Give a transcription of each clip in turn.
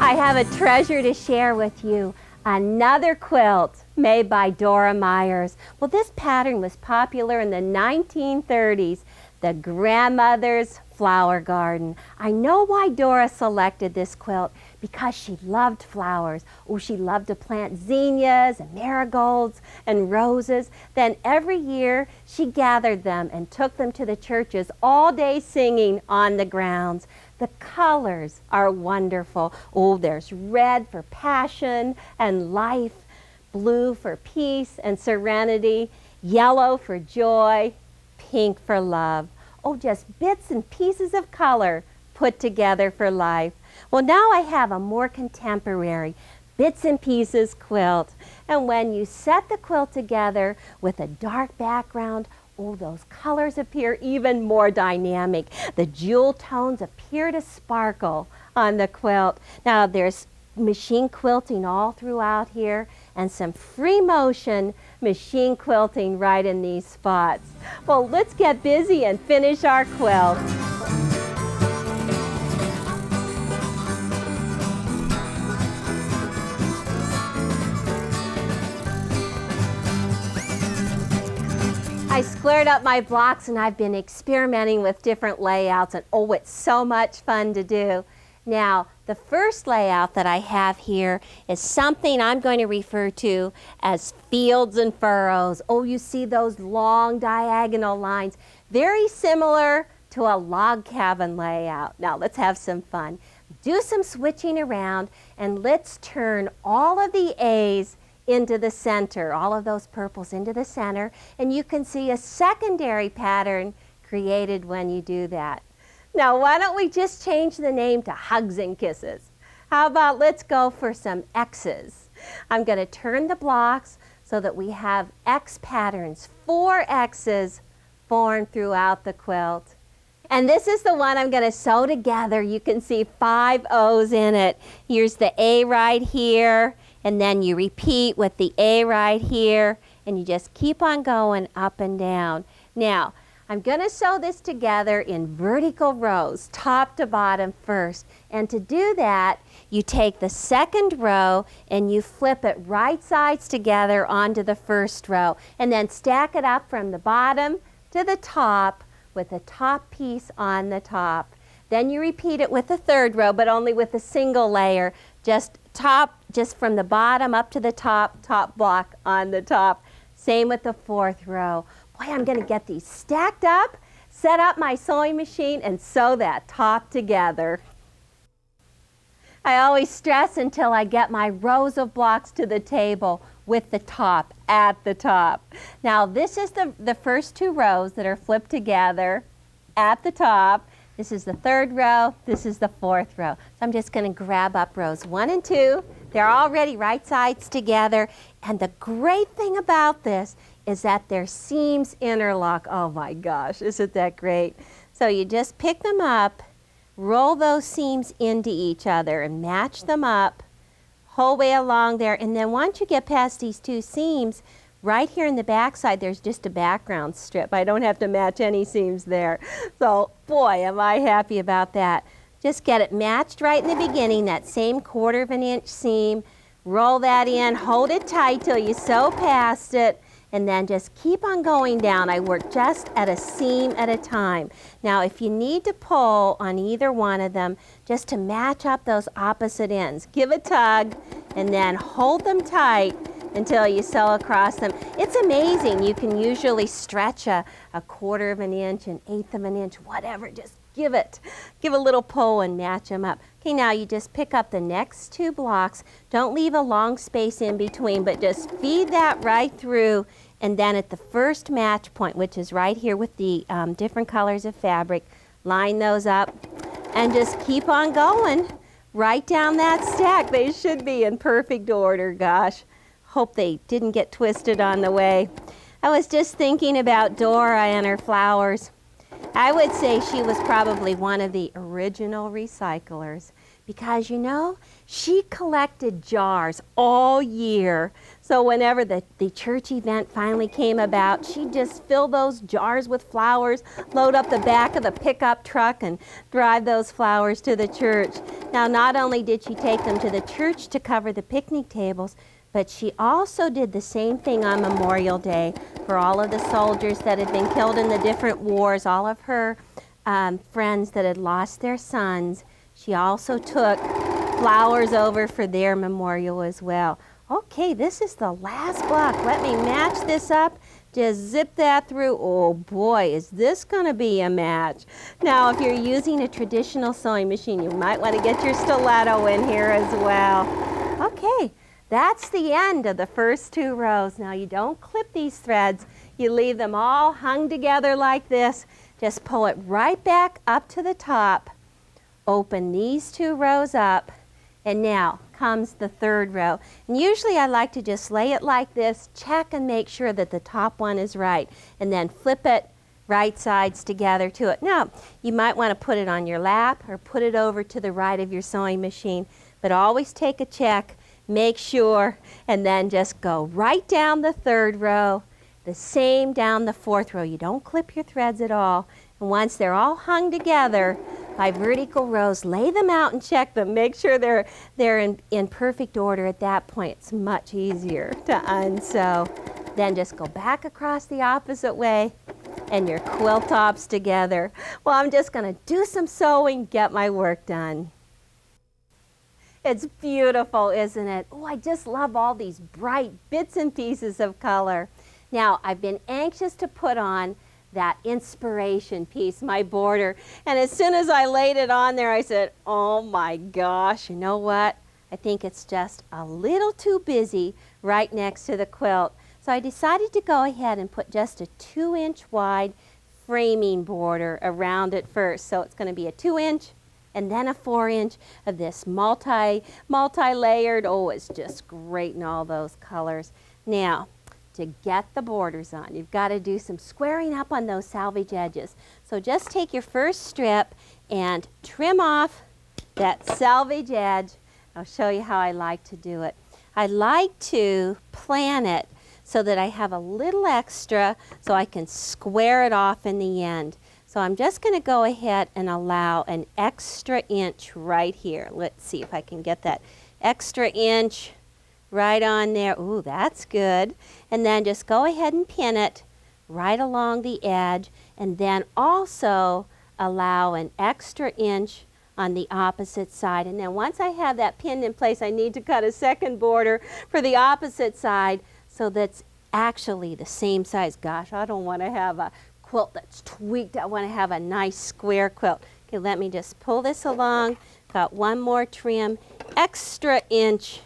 I have a treasure to share with you. Another quilt made by Dora Myers. Well, this pattern was popular in the 1930s, the grandmother's flower garden. I know why Dora selected this quilt, because she loved flowers. Oh, she loved to plant zinnias and marigolds and roses. Then every year she gathered them and took them to the churches all day singing on the grounds. The colors are wonderful. Oh, there's red for passion and life, blue for peace and serenity, yellow for joy, pink for love. Oh, just bits and pieces of color put together for life. Well, now I have a more contemporary bits and pieces quilt. And when you set the quilt together with a dark background, oh, those colors appear even more dynamic. The jewel tones appear to sparkle on the quilt. Now, there's machine quilting all throughout here and some free motion machine quilting right in these spots. Well, let's get busy and finish our quilt. I squared up my blocks and I've been experimenting with different layouts, and oh, it's so much fun to do. Now, the first layout that I have here is something I'm going to refer to as fields and furrows. Oh, you see those long diagonal lines, very similar to a log cabin layout. Now, let's have some fun. Do some switching around and let's turn all of the A's into the center, all of those purples into the center, and you can see a secondary pattern created when you do that. Now, why don't we just change the name to Hugs and Kisses? How about let's go for some X's? I'm going to turn the blocks so that we have X patterns, 4 X's formed throughout the quilt. And this is the one I'm going to sew together. You can see 5 O's in it. Here's the A right here, and then you repeat with the A right here, and you just keep on going up and down. Now, I'm going to sew this together in vertical rows, top to bottom first. And to do that, you take the second row and you flip it right sides together onto the first row, and then stack it up from the bottom to the top with the top piece on the top. Then you repeat it with the third row, but only with a single layer, just from the bottom up to the top block on the top. Same with the fourth row. Boy, I'm going to get these stacked up, set up my sewing machine, and sew that top together. I always stress until I get my rows of blocks to the table with the top at the top. Now, this is the first 2 rows that are flipped together at the top. This is the third row. This is the fourth row. So I'm just going to grab up rows 1 and 2. They're already right sides together. And the great thing about this is that their seams interlock. Oh my gosh, isn't that great? So you just pick them up, roll those seams into each other and match them up whole way along there. And then once you get past these 2 seams, right here in the back side, there's just a background strip. I don't have to match any seams there. So boy, am I happy about that. Just get it matched right in the beginning, that same 1/4 of an inch seam. Roll that in, hold it tight till you sew past it, and then just keep on going down. I work just at a seam at a time. Now, if you need to pull on either one of them, just to match up those opposite ends, give a tug and then hold them tight until you sew across them. It's amazing. You can usually stretch a 1/4 of an inch, an 1/8 of an inch, whatever. Just give a little pull and match them up. Okay, now you just pick up the next 2 blocks. Don't leave a long space in between, but just feed that right through, and then at the first match point, which is right here with the different colors of fabric, line those up and just keep on going right down that stack. They should be in perfect order. Gosh, hope they didn't get twisted on the way. I was just thinking about Dora and her flowers. I would say she was probably one of the original recyclers, because, you know, she collected jars all year. So whenever the church event finally came about, she'd just fill those jars with flowers, load up the back of the pickup truck, and drive those flowers to the church. Now, not only did she take them to the church to cover the picnic tables, but she also did the same thing on Memorial Day for all of the soldiers that had been killed in the different wars, all of her friends that had lost their sons. She also took flowers over for their memorial as well. Okay, this is the last block. Let me match this up. Just zip that through. Oh boy, is this gonna be a match. Now, if you're using a traditional sewing machine, you might want to get your stiletto in here as well. Okay, that's the end of the first 2 rows. Now, you don't clip these threads. You leave them all hung together like this. Just pull it right back up to the top. Open these 2 rows up, and now comes the 3rd row. And usually I like to just lay it like this, check and make sure that the top one is right, and then flip it right sides together to it. Now, you might want to put it on your lap or put it over to the right of your sewing machine, but always take a check, make sure, and then just go right down the 3rd row, the same down the 4th row. You don't clip your threads at all. And once they're all hung together by vertical rows, lay them out and check them. Make sure they're in perfect order at that point. It's much easier to unsew. Then just go back across the opposite way and your quilt tops together. Well, I'm just going to do some sewing, get my work done. It's beautiful, isn't it? Oh, I just love all these bright bits and pieces of color. Now, I've been anxious to put on that inspiration piece, my border. And as soon as I laid it on there, I said, oh my gosh, you know what? I think it's just a little too busy right next to the quilt. So I decided to go ahead and put just a 2-inch wide framing border around it first. So it's going to be a 2-inch and then a 4-inch of this multi-layered. Oh, it's just great in all those colors. Now, to get the borders on, you've got to do some squaring up on those salvage edges. So just take your first strip and trim off that salvage edge. I'll show you how I like to do it. I like to plan it so that I have a little extra so I can square it off in the end. So I'm just going to go ahead and allow an extra inch right here. Let's see if I can get that extra inch right on there. Ooh, that's good. And then just go ahead and pin it right along the edge, and then also allow an extra inch on the opposite side. And then once I have that pinned in place, I need to cut a second border for the opposite side so that's actually the same size. Gosh, I don't want to have a quilt that's tweaked. I want to have a nice square quilt. Okay, let me just pull this along. Got one more trim, extra inch,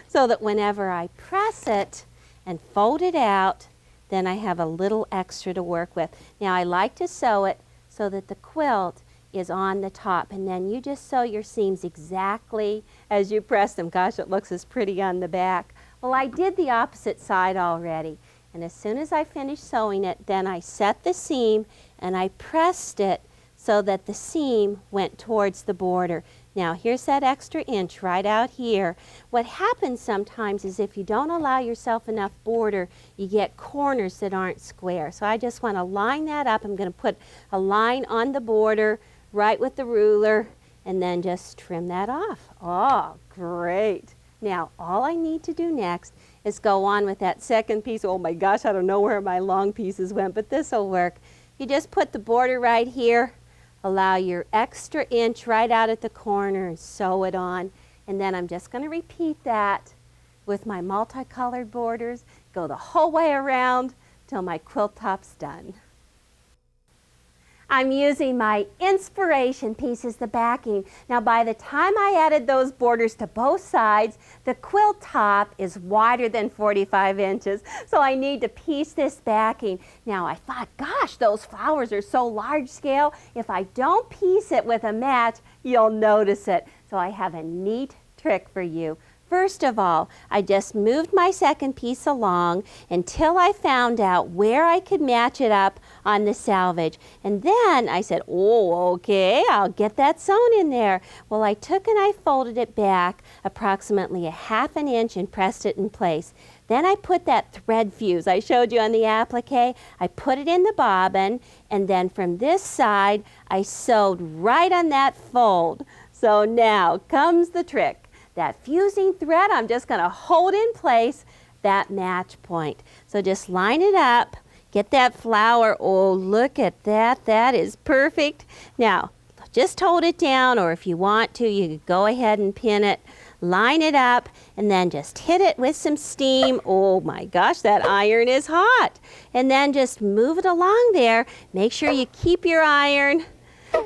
so that whenever I press it and fold it out, then I have a little extra to work with. Now, I like to sew it so that the quilt is on the top, and then you just sew your seams exactly as you press them. Gosh, it looks as pretty on the back. Well, I did the opposite side already, and as soon as I finished sewing it, then I set the seam and I pressed it so that the seam went towards the border. Now, here's that extra inch right out here. What happens sometimes is if you don't allow yourself enough border, you get corners that aren't square. So I just want to line that up. I'm going to put a line on the border right with the ruler and then just trim that off. Oh, great. Now, all I need to do next is go on with that second piece. Oh my gosh, I don't know where my long pieces went, but this will work. You just put the border right here. Allow your extra inch right out at the corner and sew it on. And then I'm just going to repeat that with my multicolored borders. Go the whole way around till my quilt top's done. I'm using my inspiration piece as the backing. Now, by the time I added those borders to both sides, the quilt top is wider than 45 inches, so I need to piece this backing. Now, I thought, gosh, those flowers are so large scale. If I don't piece it with a match, you'll notice it. So I have a neat trick for you. First of all, I just moved my second piece along until I found out where I could match it up on the selvage. And then I said, oh, okay, I'll get that sewn in there. Well, I took and I folded it back approximately a ½ inch and pressed it in place. Then I put that thread fuse I showed you on the applique, I put it in the bobbin, and then from this side, I sewed right on that fold. So now comes the trick. That fusing thread, I'm just going to hold in place that match point. So just line it up, get that flower. Oh, look at that. That is perfect. Now, just hold it down, or if you want to, you could go ahead and pin it. Line it up, and then just hit it with some steam. Oh my gosh, that iron is hot. And then just move it along there. Make sure you keep your iron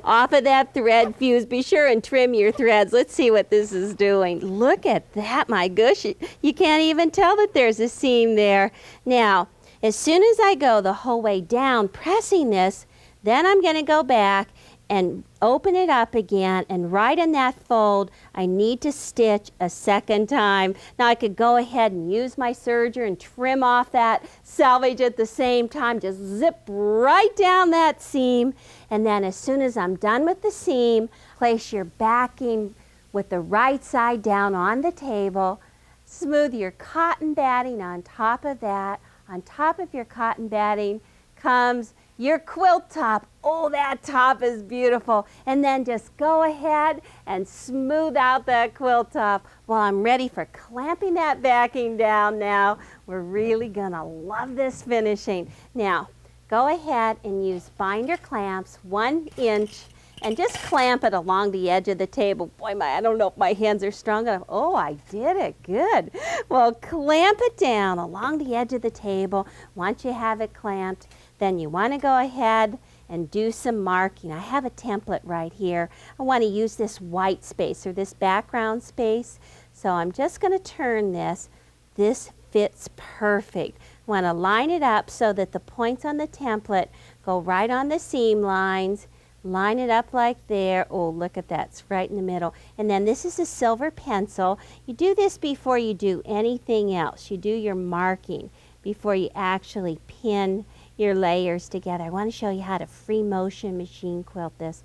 off of that thread fuse. Be sure and trim your threads. Let's see what this is doing. Look at that, my gosh. You can't even tell that there's a seam there. Now, as soon as I go the whole way down pressing this, then I'm going to go back and open it up again, and right in that fold, I need to stitch a second time. Now I could go ahead and use my serger and trim off that selvage at the same time. Just zip right down that seam, and then as soon as I'm done with the seam, place your backing with the right side down on the table. Smooth your cotton batting on top of that. On top of your cotton batting comes your quilt top. Oh, that top is beautiful. And then just go ahead and smooth out that quilt top. Well, I'm ready for clamping that backing down now. We're really gonna love this finishing. Now, go ahead and use binder clamps, 1 inch, and just clamp it along the edge of the table. Boy, I don't know if my hands are strong enough. Oh, I did it, good. Well, clamp it down along the edge of the table. Once you have it clamped, then you want to go ahead and do some marking. I have a template right here. I want to use this white space or this background space. So I'm just going to turn this. This fits perfect. I want to line it up so that the points on the template go right on the seam lines. Line it up like there. Oh, look at that. It's right in the middle. And then this is a silver pencil. You do this before you do anything else. You do your marking before you actually pin your layers together. I want to show you how to free motion machine quilt this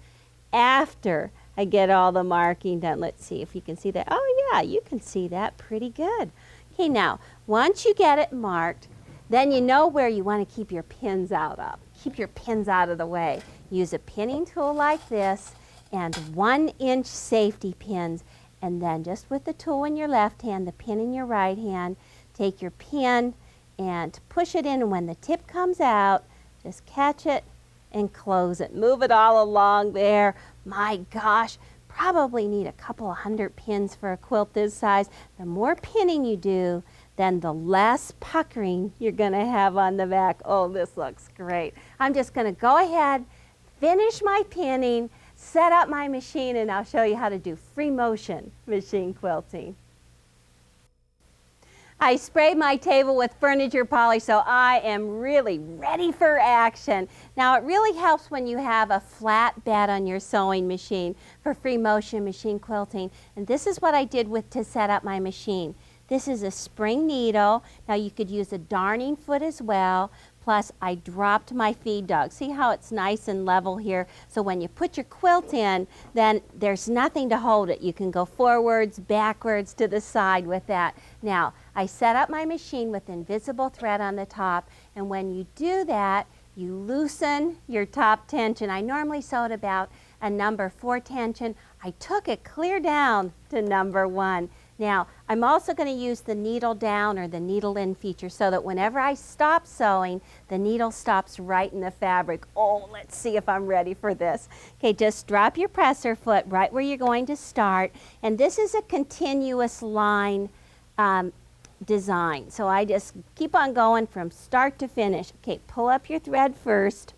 after I get all the marking done. Let's see if you can see that. Oh yeah, you can see that pretty good. Okay, now once you get it marked, then you know where you want to keep your pins out of. Keep your pins out of the way. Use a pinning tool like this and 1 inch safety pins, and then just with the tool in your left hand, the pin in your right hand, take your pin and push it in, and when the tip comes out, just catch it and close it. Move it all along there. My gosh, probably need a couple of 100 pins for a quilt this size. The more pinning you do, then the less puckering you're going to have on the back. Oh, this looks great. I'm just going to go ahead, finish my pinning, set up my machine, and I'll show you how to do free motion machine quilting. I sprayed my table with furniture polish, so I am really ready for action. Now, it really helps when you have a flat bed on your sewing machine for free motion machine quilting. And this is what I did to set up my machine. This is a spring needle. Now, you could use a darning foot as well. Plus, I dropped my feed dog. See how it's nice and level here? So when you put your quilt in, then there's nothing to hold it. You can go forwards, backwards, to the side with that. Now, I set up my machine with invisible thread on the top, and when you do that, you loosen your top tension. I normally sew at about a number 4 tension. I took it clear down to number 1. Now, I'm also going to use the needle down or the needle in feature so that whenever I stop sewing, the needle stops right in the fabric. Oh, let's see if I'm ready for this. Okay, just drop your presser foot right where you're going to start. And this is a continuous line design. So I just keep on going from start to finish. Okay, pull up your thread first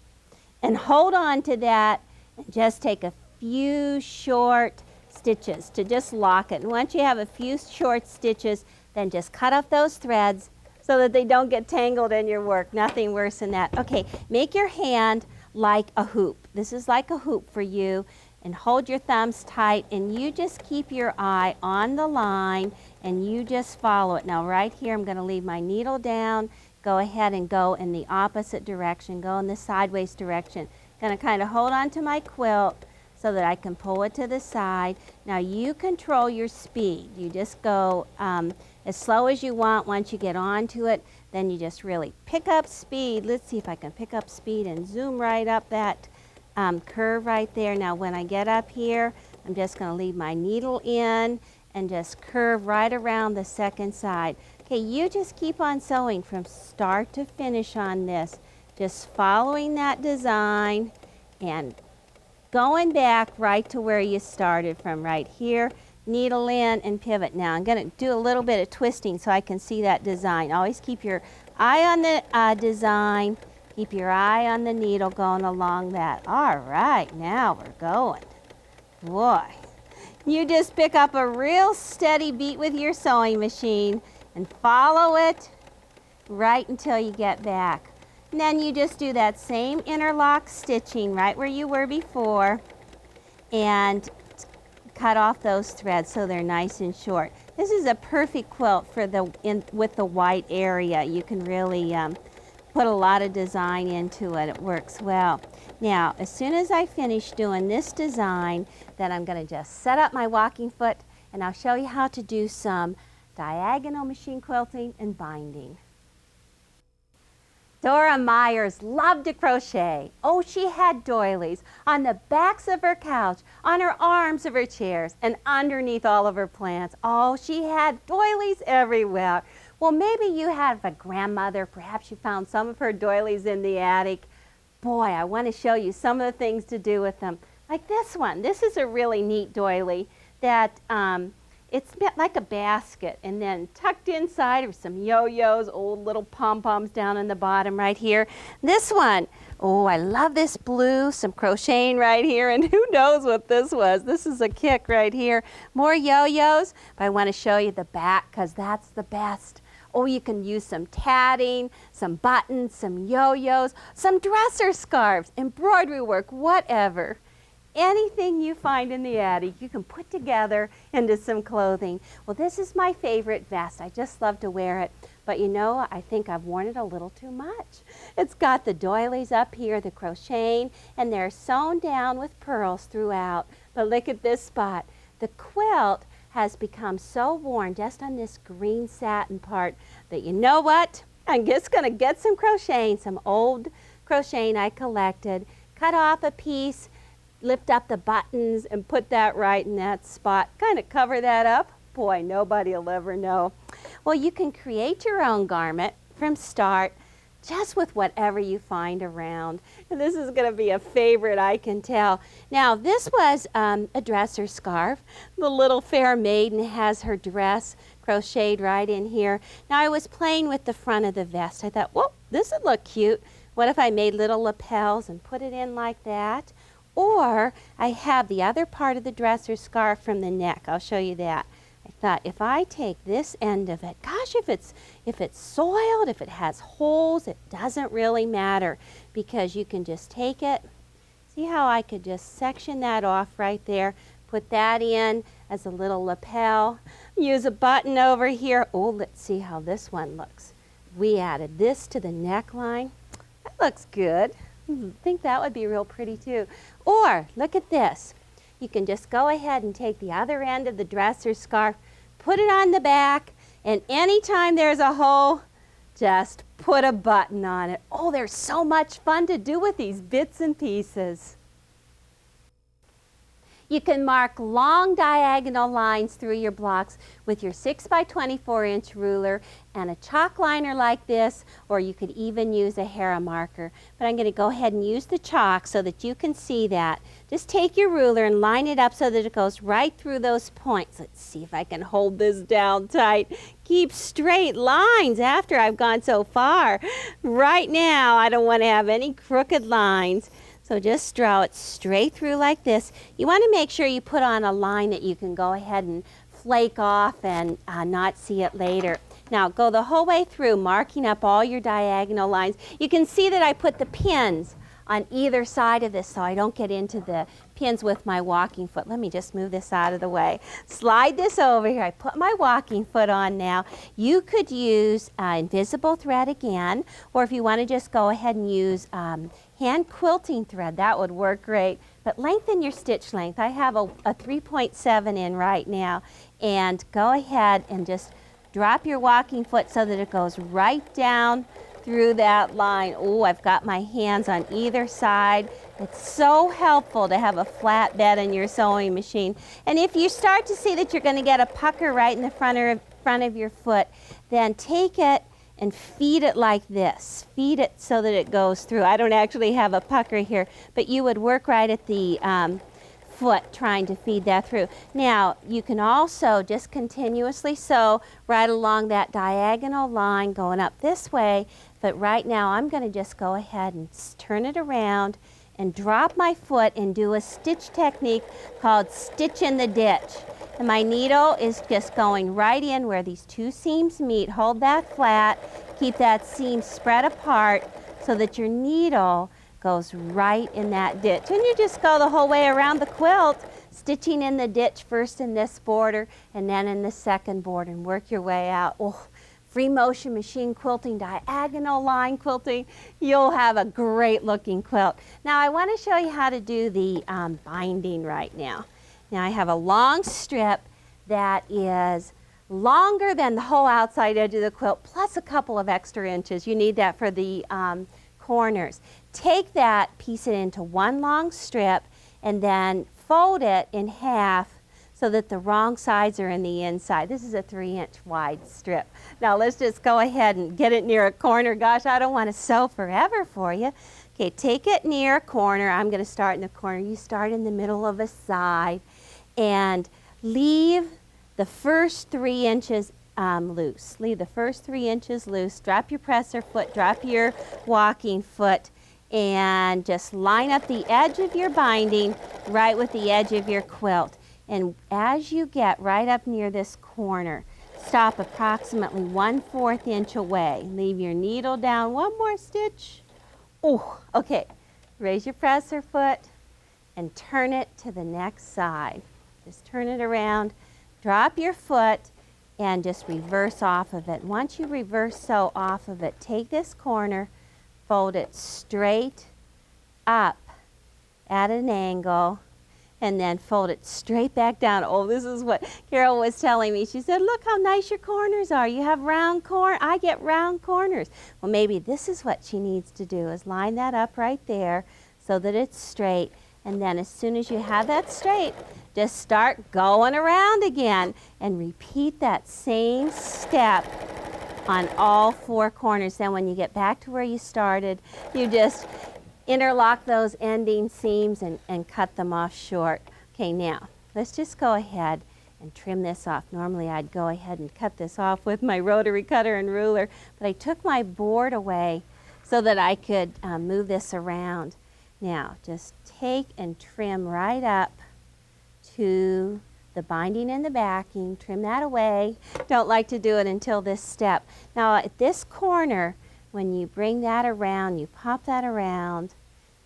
and hold on to that and just take a few short stitches to just lock it. And once you have a few short stitches, then just cut off those threads so that they don't get tangled in your work. Nothing worse than that. Okay, make your hand like a hoop. This is like a hoop for you, and hold your thumbs tight, and you just keep your eye on the line and you just follow it. Now right here I'm going to leave my needle down, go ahead and go in the opposite direction, go in the sideways direction. Going to kind of hold on to my quilt so that I can pull it to the side. Now you control your speed. You just go as slow as you want. Once you get onto it, then you just really pick up speed. Let's see if I can pick up speed and zoom right up that curve right there. Now when I get up here, I'm just going to leave my needle in and just curve right around the second side. Okay, you just keep on sewing from start to finish on this, just following that design and going back right to where you started from right here, needle in and pivot. Now I'm going to do a little bit of twisting so I can see that design. Always keep your eye on the design, keep your eye on the needle going along that. All right, now we're going. Boy, you just pick up a real steady beat with your sewing machine and follow it right until you get back. And then you just do that same interlock stitching right where you were before and cut off those threads so they're nice and short. This is a perfect quilt for with the white area. You can really put a lot of design into it. It works well. Now, as soon as I finish doing this design, then I'm going to just set up my walking foot and I'll show you how to do some diagonal machine quilting and binding. Dora Myers loved to crochet. Oh, she had doilies on the backs of her couch, on her arms of her chairs, and underneath all of her plants. Oh, she had doilies everywhere. Well, maybe you have a grandmother. Perhaps you found some of her doilies in the attic. Boy, I want to show you some of the things to do with them. Like this one. This is a really neat doily that it's like a basket, and then tucked inside are some yo-yos, old little pom-poms down in the bottom right here. This one, oh, I love this blue, some crocheting right here, and who knows what this was. This is a kick right here. More yo-yos, but I want to show you the back because that's the best. Oh, you can use some tatting, some buttons, some yo-yos, some dresser scarves, embroidery work, whatever. Anything you find in the attic, you can put together into some clothing. Well, this is my favorite vest. I just love to wear it. But you know, I think I've worn it a little too much. It's got the doilies up here, the crocheting, and they're sewn down with pearls throughout. But look at this spot. The quilt has become so worn just on this green satin part that you know what? I'm just going to get some crocheting, some old crocheting I collected, cut off a piece, lift up the buttons and put that right in that spot. Kind of cover that up. Boy, nobody will ever know. Well, you can create your own garment from start just with whatever you find around. And this is going to be a favorite, I can tell. Now, this was a dresser scarf. The little fair maiden has her dress crocheted right in here. Now, I was playing with the front of the vest. I thought, whoa, this would look cute. What if I made little lapels and put it in like that? Or I have the other part of the dresser scarf from the neck. I'll show you that. I thought if I take this end of it, gosh, if it's soiled, if it has holes, it doesn't really matter because you can just take it. See how I could just section that off right there, put that in as a little lapel, use a button over here. Oh, let's see how this one looks. We added this to the neckline. That looks good. I think that would be real pretty too. Or look at this. You can just go ahead and take the other end of the dresser scarf, put it on the back, and anytime there's a hole, just put a button on it. Oh, there's so much fun to do with these bits and pieces. You can mark long diagonal lines through your blocks with your 6 by 24 inch ruler and a chalk liner like this, or you could even use a Hera marker. But I'm going to go ahead and use the chalk so that you can see that. Just take your ruler and line it up so that it goes right through those points. Let's see if I can hold this down tight. Keep straight lines after I've gone so far. Right now, I don't want to have any crooked lines. So just draw it straight through like this. You want to make sure you put on a line that you can go ahead and flake off and not see it later. Now go the whole way through, marking up all your diagonal lines. You can see that I put the pins on either side of this so I don't get into the pins with my walking foot. Let me just move this out of the way. Slide this over here. I put my walking foot on now. You could use invisible thread again, or if you want to just go ahead and use hand quilting thread, that would work great. But lengthen your stitch length. I have a 3.7 in right now, and go ahead and just drop your walking foot so that it goes right down through that line. Oh, I've got my hands on either side. It's so helpful to have a flat bed in your sewing machine. And if you start to see that you're going to get a pucker right in the front of your foot, then take it and feed it like this. Feed it so that it goes through. I don't actually have a pucker here, but you would work right at the foot trying to feed that through. Now, you can also just continuously sew right along that diagonal line going up this way, but right now I'm going to just go ahead and turn it around and drop my foot and do a stitch technique called stitch in the ditch. And my needle is just going right in where these two seams meet. Hold that flat, keep that seam spread apart so that your needle goes right in that ditch. And you just go the whole way around the quilt, stitching in the ditch first in this border and then in the second border, and work your way out. Oh, free motion machine quilting, diagonal line quilting, you'll have a great looking quilt. Now I want to show you how to do the binding right now. Now I have a long strip that is longer than the whole outside edge of the quilt, plus a couple of extra inches. You need that for the corners. Take that, piece it into one long strip, and then fold it in half so that the wrong sides are in the inside. This is a 3-inch wide strip. Now let's just go ahead and get it near a corner. Gosh, I don't want to sew forever for you. Okay, take it near a corner. I'm going to start in the corner. You start in the middle of a side and leave the first 3 inches loose. Leave the first 3 inches loose. Drop your presser foot, drop your walking foot, and just line up the edge of your binding right with the edge of your quilt. And as you get right up near this corner, stop approximately 1/4 inch away. Leave your needle down. One more stitch. Oh, okay. Raise your presser foot and turn it to the next side. Just turn it around. Drop your foot and just reverse off of it. Once you reverse sew off of it, take this corner, fold it straight up at an angle, and then fold it straight back down. Oh, this is what Carol was telling me. She said, look how nice your corners are. You have round corners. I get round corners. Well, maybe this is what she needs to do, is line that up right there so that it's straight. And then as soon as you have that straight, just start going around again and repeat that same step on all 4 corners. Then when you get back to where you started, you just interlock those ending seams and cut them off short. Okay, now let's just go ahead and trim this off. Normally I'd go ahead and cut this off with my rotary cutter and ruler, but I took my board away so that I could move this around. Now just take and trim right up to the binding and the backing. Trim that away. Don't like to do it until this step. Now at this corner, when you bring that around, you pop that around,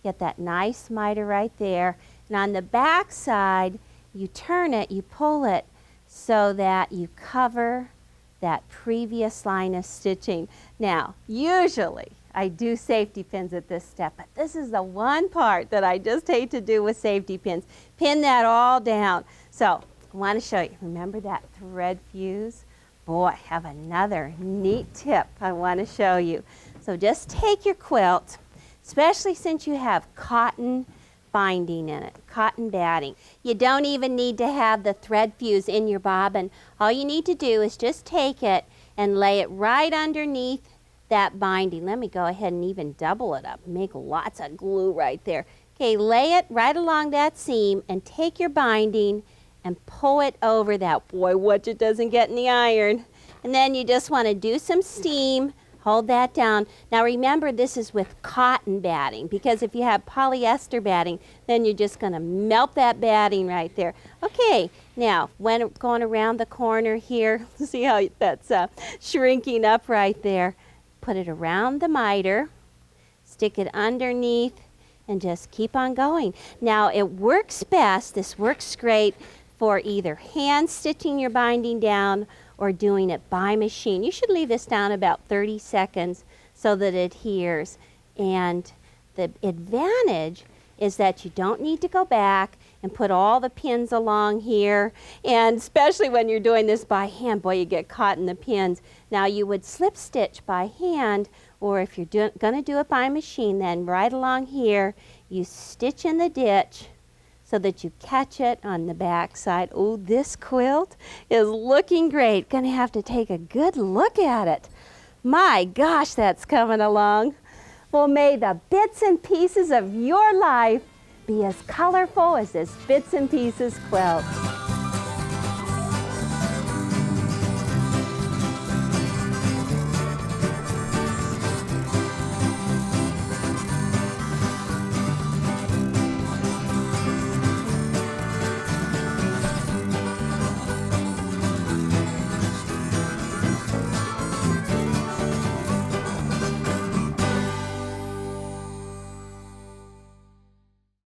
get that nice miter right there. And on the back side, you turn it, you pull it so that you cover that previous line of stitching. Now, usually I do safety pins at this step, but this is the one part that I just hate to do with safety pins. Pin that all down. So I want to show you. Remember that thread fuse? Boy, I have another neat tip I want to show you. So just take your quilt, especially since you have cotton binding in it, cotton batting. You don't even need to have the thread fuse in your bobbin. All you need to do is just take it and lay it right underneath that binding. Let me go ahead and even double it up. Make lots of glue right there. Okay, lay it right along that seam and take your binding and pull it over that. Boy, watch it doesn't get in the iron. And then you just want to do some steam. Hold that down. Now remember, this is with cotton batting, because if you have polyester batting, then you're just going to melt that batting right there. Okay, now when going around the corner here, see how that's shrinking up right there. Put it around the miter, stick it underneath and just keep on going. Now it works best, this works great for either hand stitching your binding down or doing it by machine. You should leave this down about 30 seconds so that it adheres. And the advantage is that you don't need to go back and put all the pins along here, and especially when you're doing this by hand, boy, you get caught in the pins. Now you would slip stitch by hand, or if you're going to do it by machine, then right along here you stitch in the ditch so that you catch it on the back side. Oh, this quilt is looking great. Gonna have to take a good look at it. My gosh, that's coming along. Well, may the bits and pieces of your life be as colorful as this Bits and Pieces quilt.